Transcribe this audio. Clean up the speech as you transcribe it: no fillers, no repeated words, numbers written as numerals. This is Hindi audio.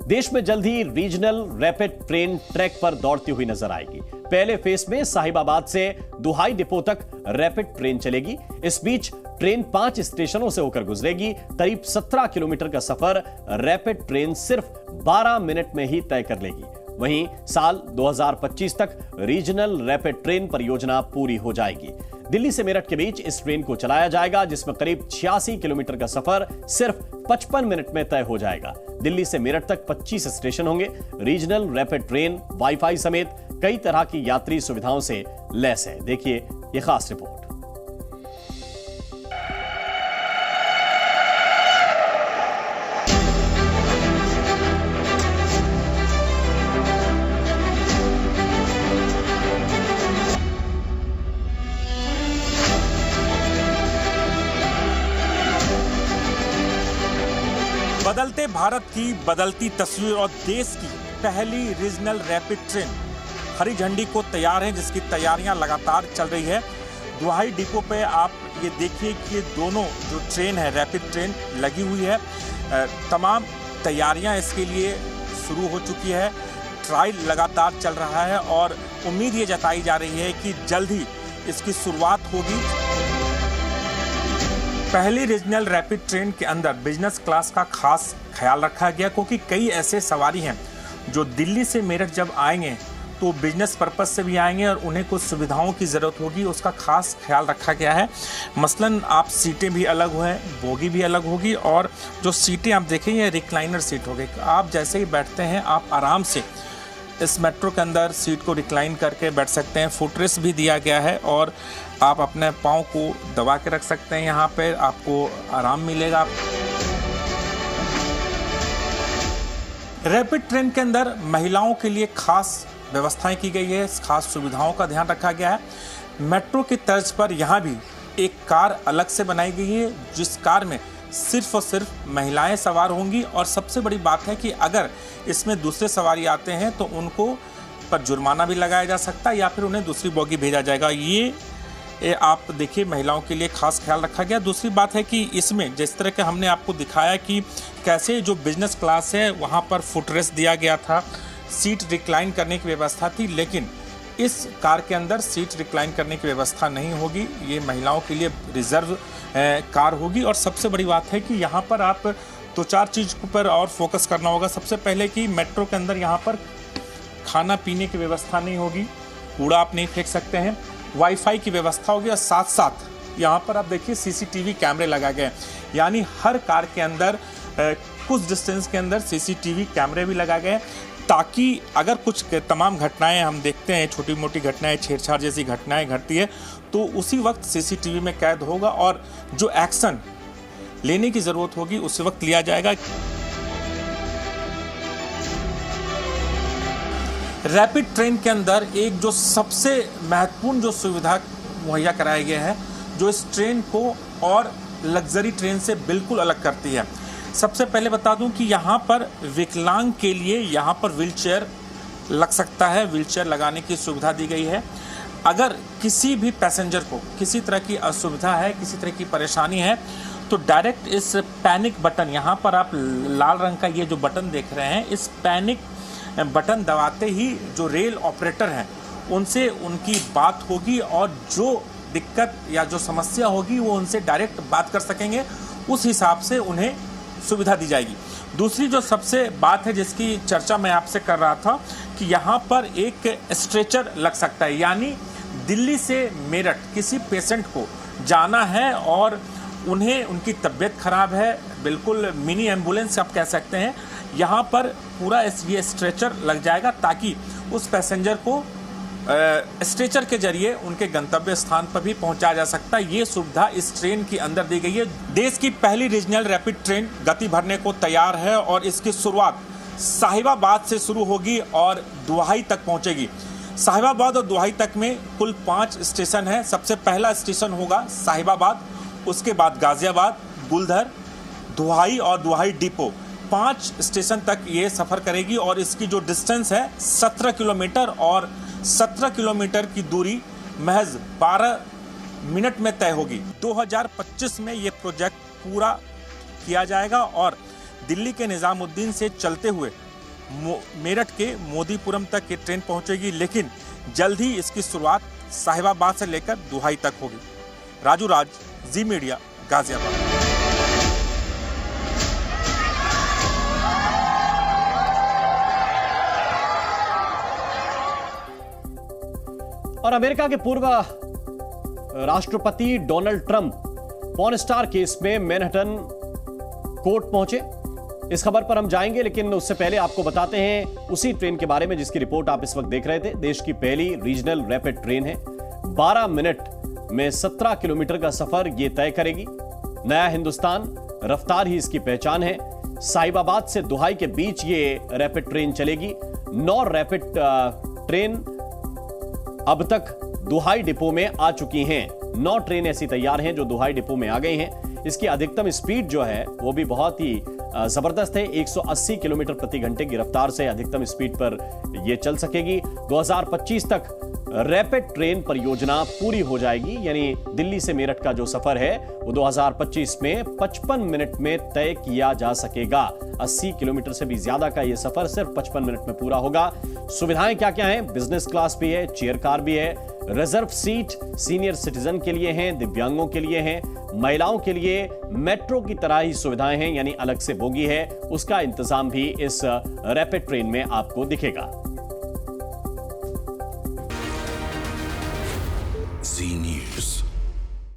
देश में जल्द ही रीजनल रैपिड ट्रेन ट्रैक पर दौड़ती हुई नजर आएगी। पहले फेज में साहिबाबाद से दुहाई डिपो तक रैपिड ट्रेन चलेगी। इस बीच ट्रेन 5 स्टेशनों से होकर गुजरेगी। करीब 17 किलोमीटर का सफर रैपिड ट्रेन सिर्फ 12 मिनट में ही तय कर लेगी। वहीं साल 2025 तक रीजनल रैपिड ट्रेन परियोजना पूरी हो जाएगी। दिल्ली से मेरठ के बीच इस ट्रेन को चलाया जाएगा, जिसमें करीब 86 किलोमीटर का सफर सिर्फ 55 मिनट में तय हो जाएगा। दिल्ली से मेरठ तक 25 स्टेशन होंगे। रीजनल रैपिड ट्रेन वाईफाई समेत कई तरह की यात्री सुविधाओं से लैस है। देखिए ये खास रिपोर्ट। बदलते भारत की बदलती तस्वीर और देश की पहली रीजनल रैपिड ट्रेन हरी झंडी को तैयार है, जिसकी तैयारियां लगातार चल रही है। दुहाई डिपो पे आप ये देखिए कि ये दोनों जो ट्रेन है रैपिड ट्रेन लगी हुई है। तमाम तैयारियां इसके लिए शुरू हो चुकी है। ट्रायल लगातार चल रहा है और उम्मीद ये जताई जा रही है कि जल्द ही इसकी शुरुआत होगी। पहली रीजनल रैपिड ट्रेन के अंदर बिजनेस क्लास का खास ख्याल रखा गया, क्योंकि कई ऐसे सवारी हैं जो दिल्ली से मेरठ जब आएंगे तो बिजनेस पर्पस से भी आएंगे और उन्हें कुछ सुविधाओं की ज़रूरत होगी, उसका खास ख्याल रखा गया है। मसलन आप सीटें भी अलग हैं, बोगी भी अलग होगी और जो सीटें आप देखें ये रिक्लाइनर सीट होगी। आप जैसे ही बैठते हैं आप आराम से इस मेट्रो के अंदर सीट को रिक्लाइन करके बैठ सकते हैं। फुटरेस्ट भी दिया गया है और आप अपने पाँव को दबा के रख सकते हैं। यहाँ पर आपको आराम मिलेगा। रैपिड ट्रेन के अंदर महिलाओं के लिए खास व्यवस्थाएं की गई है, खास सुविधाओं का ध्यान रखा गया है। मेट्रो की तर्ज पर यहाँ भी एक कार अलग से बनाई गई है, जिस कार में सिर्फ और सिर्फ महिलाएं सवार होंगी। और सबसे बड़ी बात है कि अगर इसमें दूसरे सवारी आते हैं तो उनको पर जुर्माना भी लगाया जा सकता है या फिर उन्हें दूसरी बोगी भेजा जाएगा। ये आप देखिए महिलाओं के लिए खास ख्याल रखा गया। दूसरी बात है कि इसमें जिस तरह के हमने आपको दिखाया कि कैसे जो बिजनेस क्लास है वहाँ पर फुटरेस्ट दिया गया था, सीट रिक्लाइन करने की व्यवस्था थी, लेकिन इस कार के अंदर सीट रिक्लाइन करने की व्यवस्था नहीं होगी। ये महिलाओं के लिए रिजर्व कार होगी। और सबसे बड़ी बात है कि यहाँ पर आप 2-4 चीज़ पर और फोकस करना होगा। सबसे पहले कि मेट्रो के अंदर यहाँ पर खाना पीने की व्यवस्था नहीं होगी, कूड़ा आप नहीं फेंक सकते हैं। वाईफाई की व्यवस्था होगी और साथ साथ यहाँ पर आप देखिए सीसीटीवी कैमरे लगाए गए हैं, यानी हर कार के अंदर कुछ डिस्टेंस के अंदर सीसीटीवी कैमरे भी लगाए गए हैं, ताकि अगर कुछ तमाम घटनाएं हम देखते हैं, छोटी मोटी घटनाएं, छेड़छाड़ जैसी घटनाएं घटती है तो उसी वक्त सीसीटीवी में कैद होगा और जो एक्शन लेने की ज़रूरत होगी उसी वक्त लिया जाएगा। रैपिड ट्रेन के अंदर एक जो सबसे महत्वपूर्ण जो सुविधा मुहैया कराई गई है, जो इस ट्रेन को और लग्जरी ट्रेन से बिल्कुल अलग करती है। सबसे पहले बता दूं कि यहाँ पर विकलांग के लिए यहाँ पर व्हीलचेयर लग सकता है, व्हीलचेयर लगाने की सुविधा दी गई है। अगर किसी भी पैसेंजर को किसी तरह की असुविधा है, किसी तरह की परेशानी है, तो डायरेक्ट इस पैनिक बटन, यहाँ पर आप लाल रंग का ये जो बटन देख रहे हैं, इस पैनिक बटन दबाते ही जो रेल ऑपरेटर हैं उनसे उनकी बात होगी और जो दिक्कत या जो समस्या होगी वो उनसे डायरेक्ट बात कर सकेंगे, उस हिसाब से उन्हें सुविधा दी जाएगी। दूसरी जो सबसे बात है जिसकी चर्चा मैं आपसे कर रहा था कि यहाँ पर एक स्ट्रेचर लग सकता है, यानी दिल्ली से मेरठ किसी पेशेंट को जाना है और उन्हें उनकी तबीयत खराब है, बिल्कुल मिनी एम्बुलेंस आप कह सकते हैं, यहाँ पर पूरा ये स्ट्रेचर लग जाएगा ताकि उस पैसेंजर को स्ट्रेचर के जरिए उनके गंतव्य स्थान पर भी पहुंचाया जा सकता है। ये सुविधा इस ट्रेन के अंदर दी गई है। देश की पहली रीजनल रैपिड ट्रेन गति भरने को तैयार है और इसकी शुरुआत साहिबाबाद से शुरू होगी और दुहाई तक पहुंचेगी। साहिबाबाद और दुहाई तक में कुल 5 स्टेशन हैं। सबसे पहला स्टेशन होगा साहिबाबाद, उसके बाद गाजियाबाद, गुलधर, दुहाई और दुहाई डिपो। 5 स्टेशन तक ये सफ़र करेगी और इसकी जो डिस्टेंस है 17 किलोमीटर और 17 किलोमीटर की दूरी महज 12 मिनट में तय होगी। 2025 में ये प्रोजेक्ट पूरा किया जाएगा और दिल्ली के निज़ामुद्दीन से चलते हुए मेरठ के मोदीपुरम तक ये ट्रेन पहुंचेगी, लेकिन जल्द ही इसकी शुरुआत साहिबाबाद से लेकर दुहाई तक होगी। राजू राज, जी मीडिया, गाजियाबाद। और अमेरिका के पूर्व राष्ट्रपति Donald Trump porn star case में मैनहट्टन कोर्ट पहुंचे। इस खबर पर हम जाएंगे, लेकिन उससे पहले आपको बताते हैं उसी ट्रेन के बारे में जिसकी रिपोर्ट आप इस वक्त देख रहे थे। देश की पहली रीजनल रैपिड ट्रेन है। 12 मिनट में 17 किलोमीटर का सफर ये तय करेगी। नया हिंदुस्तान, रफ्तार ही इसकी पहचान है। साहिबाबाद से दुहाई के बीच ये रैपिड ट्रेन चलेगी। 9 रैपिड ट्रेन अब तक दुहाई डिपो में आ चुकी हैं। 9 ट्रेन ऐसी तैयार हैं जो दुहाई डिपो में आ गई हैं। इसकी अधिकतम स्पीड जो है वो भी बहुत ही जबरदस्त है। 180 किलोमीटर प्रति घंटे की रफ्तार से अधिकतम स्पीड पर यह चल सकेगी। 2025 तक रैपिड ट्रेन परियोजना पूरी हो जाएगी, यानी दिल्ली से मेरठ का जो सफर है वो 2025 में 55 मिनट में तय किया जा सकेगा। 80 किलोमीटर से भी ज्यादा का यह सफर सिर्फ 55 मिनट में पूरा होगा। सुविधाएं क्या क्या हैं? बिजनेस क्लास भी है, चेयर कार भी है, रिजर्व सीट सीनियर सिटीजन के लिए हैं, दिव्यांगों के लिए हैं, महिलाओं के लिए मेट्रो की तरह ही सुविधाएं हैं, यानी अलग से बोगी है, उसका इंतजाम भी इस रैपिड ट्रेन में आपको दिखेगा।